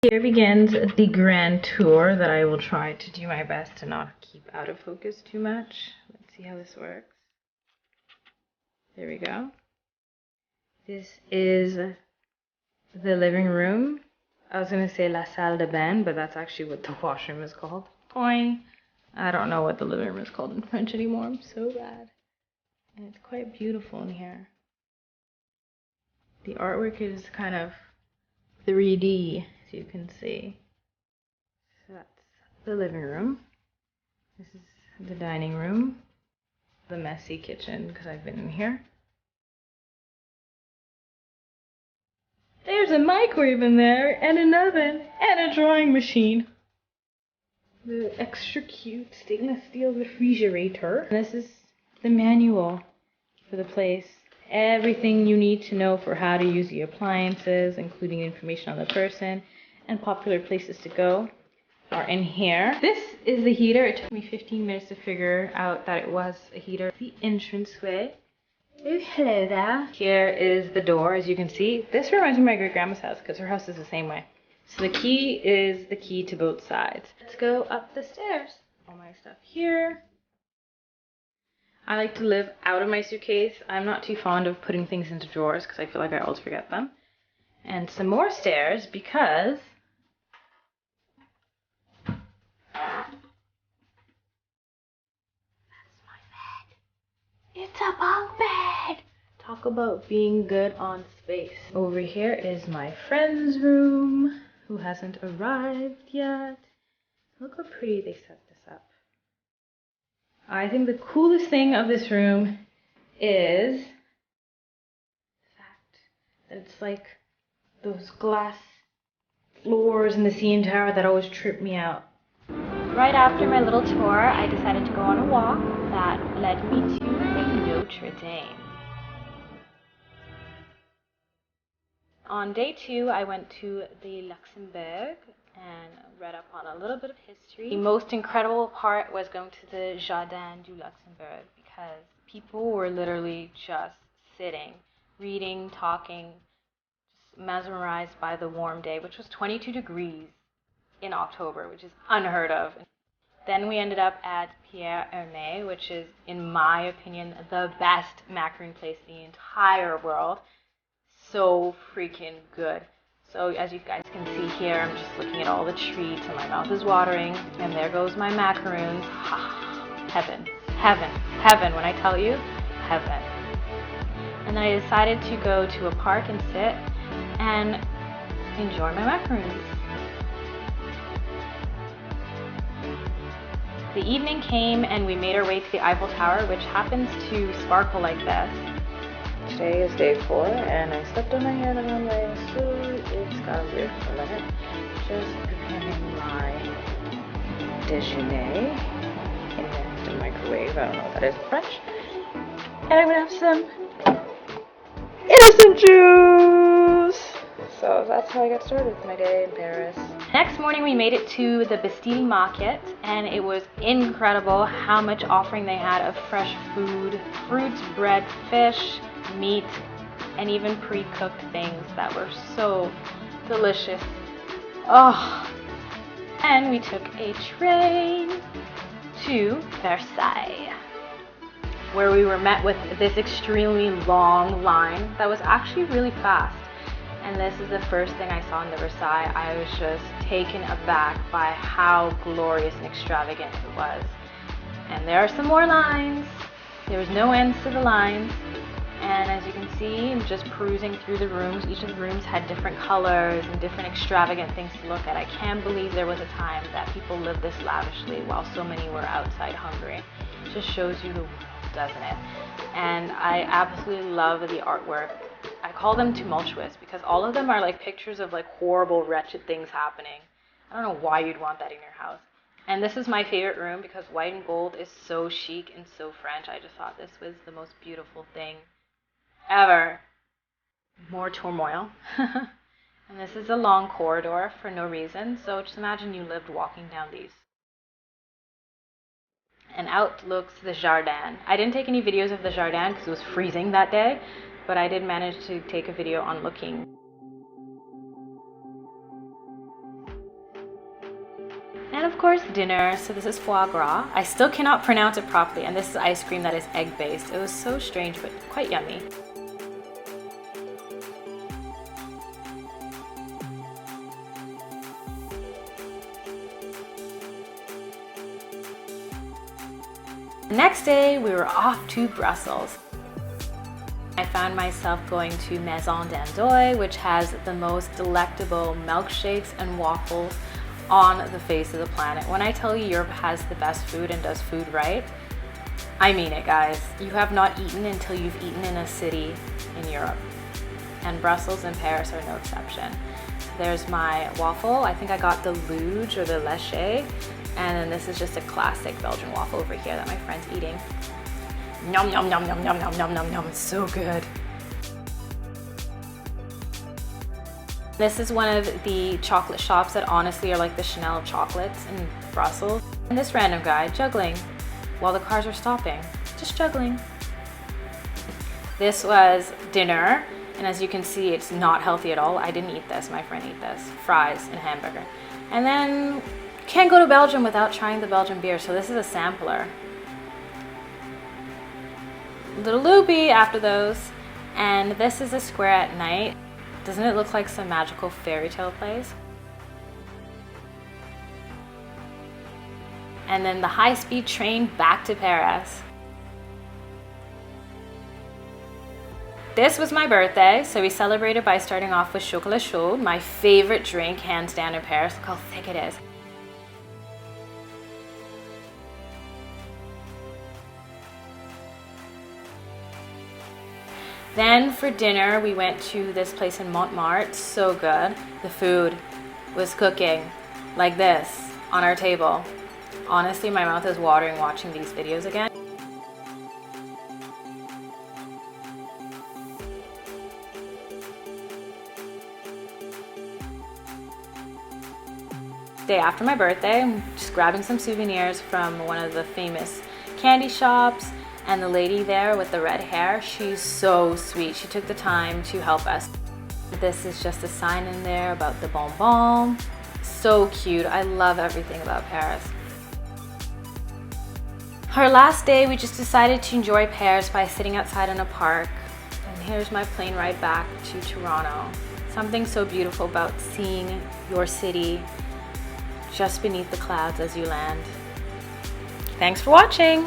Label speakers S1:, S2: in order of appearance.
S1: Here begins the grand tour that I will try to do my best to not keep out of focus too much. Let's see how this works. There we go. This is the living room. I was going to say la salle de bain, but that's actually what the washroom is called. Boing. I don't know what the living room is called in French anymore. I'm so bad. And it's quite beautiful in here. The artwork is kind of 3D, as you can see. So that's the living room. This is the dining room. The messy kitchen, because I've been in here. There's a microwave in there, and an oven, and a drawing machine. The extra cute stainless steel refrigerator. And this is the manual for the place. Everything you need to know for how to use the appliances, including information on the person and popular places to go, are in here. This is the heater. It took me 15 minutes to figure out that it was a heater. The entranceway. Oh, hello there. Here is the door, as you can see. This reminds me of my great-grandma's house because her house is the same way. So the key is the key to both sides. Let's go up the stairs. All my stuff here. I like to live out of my suitcase. I'm not too fond of putting things into drawers because I feel like I always forget them. And some more stairs because it's a bunk bed. Talk about being good on space. Over here is my friend's room, who hasn't arrived yet. Look how pretty they set this up. I think the coolest thing of this room is the fact that it's like those glass floors in the CN Tower that always trip me out. Right after my little tour, I decided to go on a walk that led me to Notre Dame. On day 2, I went to the Luxembourg and read up on a little bit of history. The most incredible part was going to the Jardin du Luxembourg because people were literally just sitting, reading, talking, just mesmerized by the warm day, which was 22 degrees in October, which is unheard of. Then we ended up at Pierre Hermé, which is, in my opinion, the best macaroon place in the entire world. So freaking good. So as you guys can see here, I'm just looking at all the treats and my mouth is watering. And there goes my macaroons. Heaven, heaven, heaven. When I tell you, heaven. And then I decided to go to a park and sit and enjoy my macaroons. The evening came and we made our way to the Eiffel Tower, which happens to sparkle like this. Today is day 4 and I slept on my head the wrong way, so it's got weird for a minute. Just preparing my déjeuner in the microwave. I don't know what that is in French. And I'm gonna have some innocent juice! So that's how I got started with my day in Paris. Next morning we made it to the Bastille Market and it was incredible how much offering they had of fresh food, fruits, bread, fish, meat, and even pre-cooked things that were so delicious. Oh! And we took a train to Versailles, where we were met with this extremely long line that was actually really fast. And this is the first thing I saw in the Versailles. I was just taken aback by how glorious and extravagant it was. And there are some more lines. There was no ends to the lines. And as you can see, I'm just perusing through the rooms. Each of the rooms had different colors and different extravagant things to look at. I can't believe there was a time that people lived this lavishly while so many were outside hungry. It just shows you the world, doesn't it? And I absolutely love the artwork. I call them tumultuous because all of them are like pictures of like horrible, wretched things happening. I don't know why you'd want that in your house. And this is my favorite room because white and gold is so chic and so French. I just thought this was the most beautiful thing ever. More turmoil. And this is a long corridor for no reason. So just imagine you lived walking down these. And out looks the Jardin. I didn't take any videos of the Jardin because it was freezing that day, but I did manage to take a video on looking. And of course, dinner. So this is foie gras. I still cannot pronounce it properly, and this is ice cream that is egg-based. It was so strange, but quite yummy. The next day, we were off to Brussels. I found myself going to Maison d'Andoy, which has the most delectable milkshakes and waffles on the face of the planet. When I tell you Europe has the best food and does food right, I mean it, guys. You have not eaten until you've eaten in a city in Europe. And Brussels and Paris are no exception. There's my waffle. I think I got the luge or the leche. And then this is just a classic Belgian waffle over here that my friend's eating. Yum, yum, yum, yum, yum, yum, yum, yum, yum. It's so good. This is one of the chocolate shops that honestly are like the Chanel of chocolates in Brussels. And this random guy juggling while the cars are stopping, just juggling. This was dinner, and as you can see, it's not healthy at all. I didn't eat this, my friend ate this. Fries and hamburger. And then, can't go to Belgium without trying the Belgian beer, so this is a sampler. A little loopy after those. And this is a square at night. Doesn't it look like some magical fairy tale place? And then the high-speed train back to Paris. This was my birthday, so we celebrated by starting off with chocolat chaud, my favorite drink, hands down, in Paris. Look how thick it is. Then for dinner, we went to this place in Montmartre. So good. The food was cooking like this on our table. Honestly, my mouth is watering watching these videos again. Day after my birthday, I'm just grabbing some souvenirs from one of the famous candy shops. And the lady there with the red hair, she's so sweet. She took the time to help us. This is just a sign in there about the bonbon. So cute. I love everything about Paris. Our last day, we just decided to enjoy Paris by sitting outside in a park. And here's my plane ride back to Toronto. Something so beautiful about seeing your city just beneath the clouds as you land. Thanks for watching.